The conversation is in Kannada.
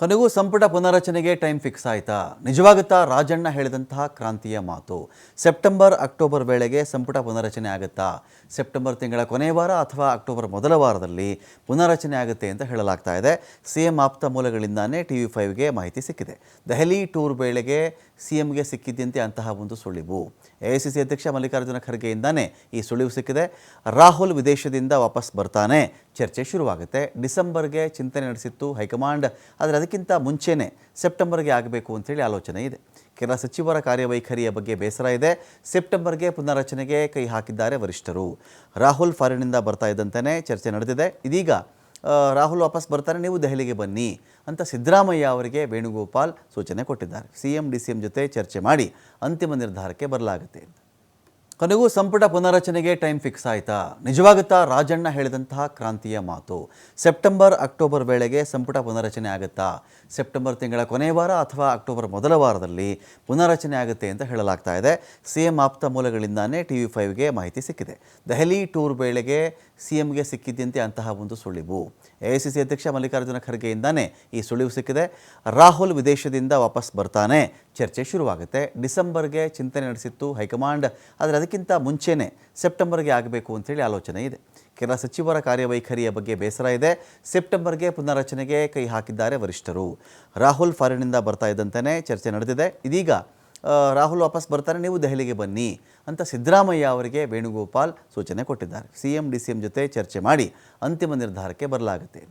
ಕೊನೆಗೂ ಸಂಪುಟ ಪುನರಚನೆಗೆ ಟೈಮ್ ಫಿಕ್ಸ್ ಆಯ್ತಾ? ನಿಜವಾಗುತ್ತಾ ರಾಜಣ್ಣ ಹೇಳಿದಂತಹ ಕ್ರಾಂತಿಯ ಮಾತು? ಸೆಪ್ಟೆಂಬರ್ ಅಕ್ಟೋಬರ್ ವೇಳೆಗೆ ಸಂಪುಟ ಪುನರಚನೆ ಆಗುತ್ತಾ? ಸೆಪ್ಟೆಂಬರ್ ತಿಂಗಳ ಕೊನೆಯ ವಾರ ಅಥವಾ ಅಕ್ಟೋಬರ್ ಮೊದಲ ವಾರದಲ್ಲಿ ಪುನರಚನೆ ಆಗುತ್ತೆ ಅಂತ ಹೇಳಲಾಗ್ತಾ ಇದೆ. ಸಿಎಂ ಆಪ್ತ ಮೂಲಗಳಿಂದಾನೇ TV5ಗೆ ಮಾಹಿತಿ ಸಿಕ್ಕಿದೆ. ದೆಹಲಿ ಟೂರ್ ವೇಳೆಗೆ ಸಿಎಂಗೆ ಸಿಕ್ಕಿದ್ದಂತೆ ಅಂತಹ ಒಂದು ಸುಳಿವು. AICC ಅಧ್ಯಕ್ಷ ಮಲ್ಲಿಕಾರ್ಜುನ ಖರ್ಗೆಯಿಂದಾನೇ ಈ ಸುಳಿವು ಸಿಕ್ಕಿದೆ. ರಾಹುಲ್ ವಿದೇಶದಿಂದ ವಾಪಸ್ ಬರ್ತಾನೆ, ಚರ್ಚೆ ಶುರುವಾಗುತ್ತೆ. ಡಿಸೆಂಬರ್ಗೆ ಚಿಂತನೆ ನಡೆಸಿತ್ತು ಹೈಕಮಾಂಡ್, ಆದರೆ ಅದಕ್ಕಿಂತ ಮುಂಚೆನೇ ಸೆಪ್ಟೆಂಬರ್ಗೆ ಆಗಬೇಕು ಅಂತೇಳಿ ಆಲೋಚನೆ ಇದೆ. ಕೆಲ ಸಚಿವರ ಕಾರ್ಯವೈಖರಿಯ ಬಗ್ಗೆ ಬೇಸರ ಇದೆ. ಸೆಪ್ಟೆಂಬರ್ಗೆ ಪುನರಚನೆಗೆ ಕೈ ಹಾಕಿದ್ದಾರೆ ವರಿಷ್ಠರು. ರಾಹುಲ್ ಫಾರಿನ್ನಿಂದ ಬರ್ತಾ ಇದ್ದಂತೆಯೇ ಚರ್ಚೆ ನಡೆದಿದೆ. ಇದೀಗ ರಾಹುಲ್ ವಾಪಸ್ ಬರ್ತಾರೆ, ನೀವು ದೆಹಲಿಗೆ ಬನ್ನಿ ಅಂತ ಸಿದ್ದರಾಮಯ್ಯ ಅವರಿಗೆ ವೇಣುಗೋಪಾಲ್ ಸೂಚನೆ ಕೊಟ್ಟಿದ್ದಾರೆ. CM DCM ಜೊತೆ ಚರ್ಚೆ ಮಾಡಿ ಅಂತಿಮ ನಿರ್ಧಾರಕ್ಕೆ ಬರಲಾಗುತ್ತೆ. ಕೊನೆಗೂ ಸಂಪುಟ ಪುನರಚನೆಗೆ ಟೈಮ್ ಫಿಕ್ಸ್ ಆಯ್ತಾ? ನಿಜವಾಗುತ್ತಾ ರಾಜಣ್ಣ ಹೇಳಿದಂತಹ ಕ್ರಾಂತಿಯ ಮಾತು? ಸೆಪ್ಟೆಂಬರ್ ಅಕ್ಟೋಬರ್ ವೇಳೆಗೆ ಸಂಪುಟ ಪುನರಚನೆ ಆಗುತ್ತಾ? ಸೆಪ್ಟೆಂಬರ್ ತಿಂಗಳ ಕೊನೆಯ ವಾರ ಅಥವಾ ಅಕ್ಟೋಬರ್ ಮೊದಲ ವಾರದಲ್ಲಿ ಪುನರಚನೆ ಆಗುತ್ತೆ ಅಂತ ಹೇಳಲಾಗ್ತಾ ಇದೆ. ಸಿಎಂ ಆಪ್ತ ಮೂಲಗಳಿಂದಾನೇ TV5ಗೆ ಮಾಹಿತಿ ಸಿಕ್ಕಿದೆ. ದೆಹಲಿ ಟೂರ್ ವೇಳೆಗೆ ಸಿಎಂಗೆ ಸಿಕ್ಕಿದ್ದಂತೆ ಅಂತಹ ಒಂದು ಸುಳಿವು. AICC ಅಧ್ಯಕ್ಷ ಮಲ್ಲಿಕಾರ್ಜುನ ಖರ್ಗೆಯಿಂದಾನೇ ಈ ಸುಳಿವು ಸಿಕ್ಕಿದೆ. ರಾಹುಲ್ ವಿದೇಶದಿಂದ ವಾಪಸ್ ಬರ್ತಾನೆ, ಚರ್ಚೆ ಶುರುವಾಗುತ್ತೆ. ಡಿಸೆಂಬರ್ಗೆ ಚಿಂತನೆ ನಡೆಸಿತ್ತು ಹೈಕಮಾಂಡ್, ಆದರೆ ಅದಕ್ಕಿಂತ ಮುಂಚೆನೇ ಸೆಪ್ಟೆಂಬರ್ಗೆ ಆಗಬೇಕು ಅಂತೇಳಿ ಆಲೋಚನೆ ಇದೆ. ಕೆಲ ಸಚಿವರ ಕಾರ್ಯವೈಖರಿಯ ಬಗ್ಗೆ ಬೇಸರ ಇದೆ. ಸೆಪ್ಟೆಂಬರ್ಗೆ ಪುನರಚನೆಗೆ ಕೈ ಹಾಕಿದ್ದಾರೆ ವರಿಷ್ಠರು. ರಾಹುಲ್ ಫಾರಿನ್ನಿಂದ ಬರ್ತಾ ಇದ್ದಂತೆಯೇ ಚರ್ಚೆ ನಡೆದಿದೆ. ಇದೀಗ ರಾಹುಲ್ ವಾಪಸ್ ಬರ್ತಾರೆ, ನೀವು ದೆಹಲಿಗೆ ಬನ್ನಿ ಅಂತ ಸಿದ್ದರಾಮಯ್ಯ ಅವರಿಗೆ ವೇಣುಗೋಪಾಲ್ ಸೂಚನೆ ಕೊಟ್ಟಿದ್ದಾರೆ. CM DCM ಜೊತೆ ಚರ್ಚೆ ಮಾಡಿ ಅಂತಿಮ ನಿರ್ಧಾರಕ್ಕೆ ಬರಲಾಗುತ್ತೆ.